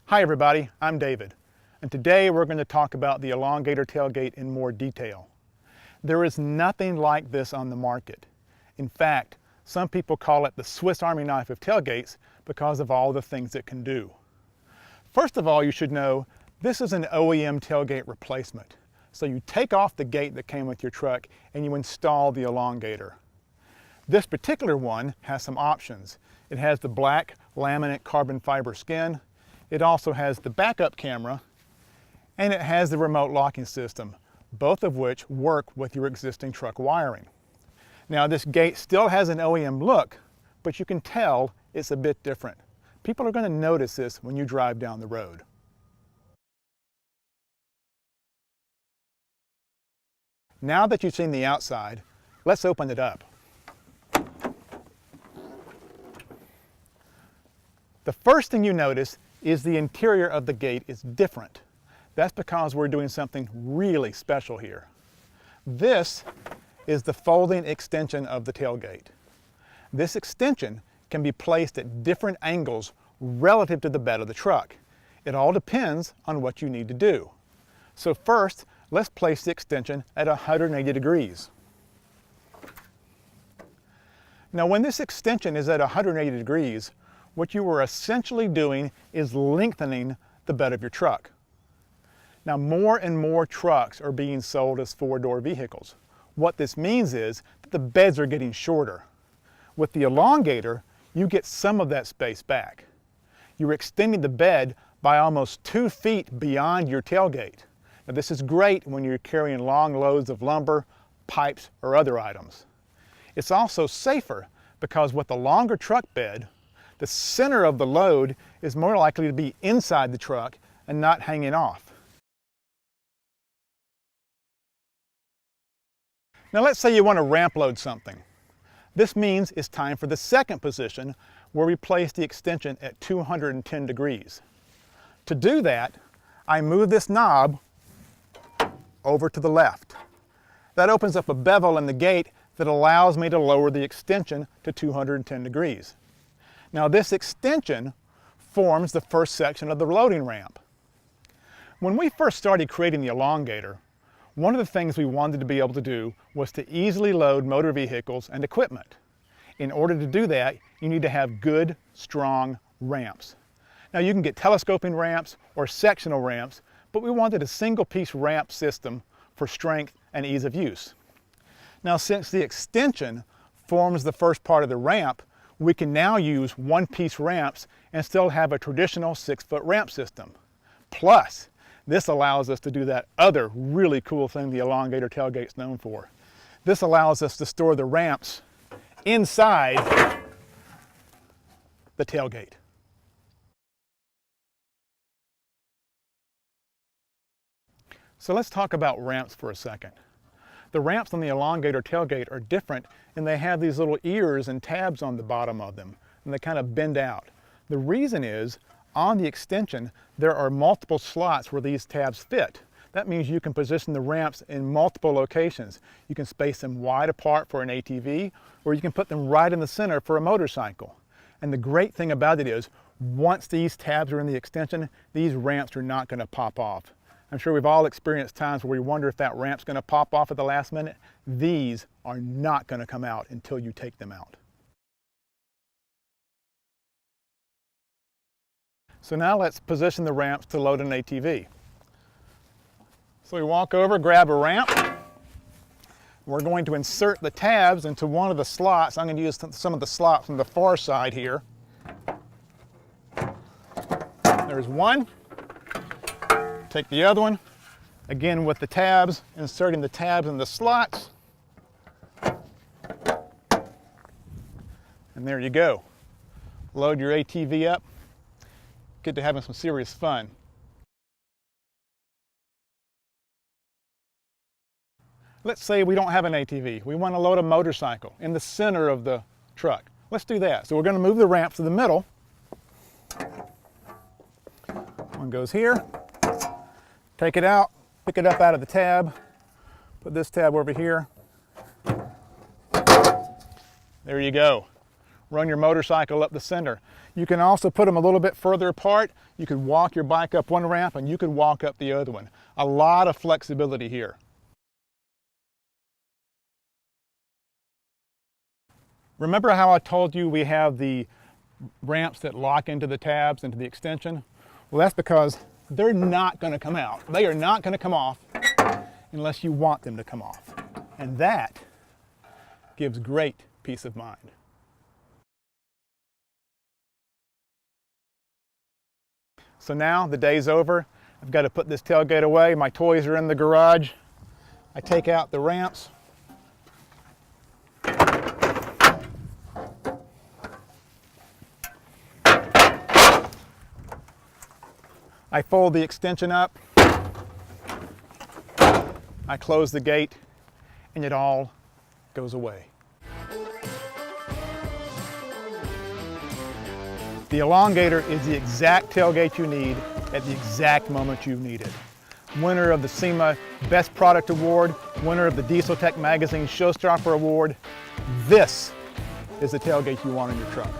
Hi everybody, I'm David, and today we're going to talk about the Elongator tailgate in more detail. There is nothing like this on the market. In fact, some people call it the Swiss Army knife of tailgates because of all the things it can do. First of all, you should know this is an OEM tailgate replacement. So you take off the gate that came with your truck and you install the Elongator. This particular one has some options. It has the black laminate carbon fiber skin. It also has the backup camera, and it has the remote locking system, both of which work with your existing truck wiring. Now this gate still has an OEM look, but you can tell it's a bit different. People are going to notice this when you drive down the road. Now that you've seen the outside, let's open it up. The first thing you notice is the interior of the gate is different. That's because we're doing something really special here. This is the folding extension of the tailgate. This extension can be placed at different angles relative to the bed of the truck. It all depends on what you need to do. So first, let's place the extension at 180 degrees. Now when this extension is at 180 degrees, what you are essentially doing is lengthening the bed of your truck. Now more and more trucks are being sold as four-door vehicles. What this means is that the beds are getting shorter. With the Elongator, you get some of that space back. You're extending the bed by almost 2 feet beyond your tailgate. Now this is great when you're carrying long loads of lumber, pipes, or other items. It's also safer because with a longer truck bed, the center of the load is more likely to be inside the truck and not hanging off. Now let's say you want to ramp load something. This means it's time for the second position where we place the extension at 210 degrees. To do that, I move this knob over to the left. That opens up a bevel in the gate that allows me to lower the extension to 210 degrees. Now this extension forms the first section of the loading ramp. When we first started creating the Elongator, one of the things we wanted to be able to do was to easily load motor vehicles and equipment. In order to do that, you need to have good, strong ramps. Now you can get telescoping ramps or sectional ramps, but we wanted a single-piece ramp system for strength and ease of use. Now since the extension forms the first part of the ramp, we can now use one-piece ramps and still have a traditional 6-foot ramp system. Plus, this allows us to do that other really cool thing the Elongator tailgate's known for. This allows us to store the ramps inside the tailgate. So let's talk about ramps for a second. The ramps on the Elongator tailgate are different, and they have these little ears and tabs on the bottom of them, and they kind of bend out. The reason is, on the extension, there are multiple slots where these tabs fit. That means you can position the ramps in multiple locations. You can space them wide apart for an ATV, or you can put them right in the center for a motorcycle. And the great thing about it is, once these tabs are in the extension, these ramps are not going to pop off. I'm sure we've all experienced times where we wonder if that ramp's going to pop off at the last minute. These are not going to come out until you take them out. So now let's position the ramps to load an ATV. So we walk over, grab a ramp. We're going to insert the tabs into one of the slots. I'm going to use some of the slots from the far side here. There's one. Take the other one, again with the tabs, inserting the tabs in the slots. And there you go. Load your ATV up. Get to having some serious fun. Let's say we don't have an ATV. We want to load a motorcycle in the center of the truck. Let's do that. So we're going to move the ramp to the middle. One goes here. Take it out, pick it up out of the tab, put this tab over here. There you go. run your motorcycle up the center. You can also put them a little bit further apart. You could walk your bike up one ramp and you could walk up the other one. A lot of flexibility here. Remember how I told you we have the ramps that lock into the tabs, into the extension? Well, that's because they're not going to come out. They are not going to come off unless you want them to come off. And that gives great peace of mind. So now the day's over. I've got to put this tailgate away. My toys are in the garage. I take out the ramps. I fold the extension up. I close the gate, and it all goes away. The Elongator is the exact tailgate you need at the exact moment you need it. Winner of the SEMA Best Product Award, winner of the Dieseltech Magazine Showstopper Award. This is the tailgate you want in your truck.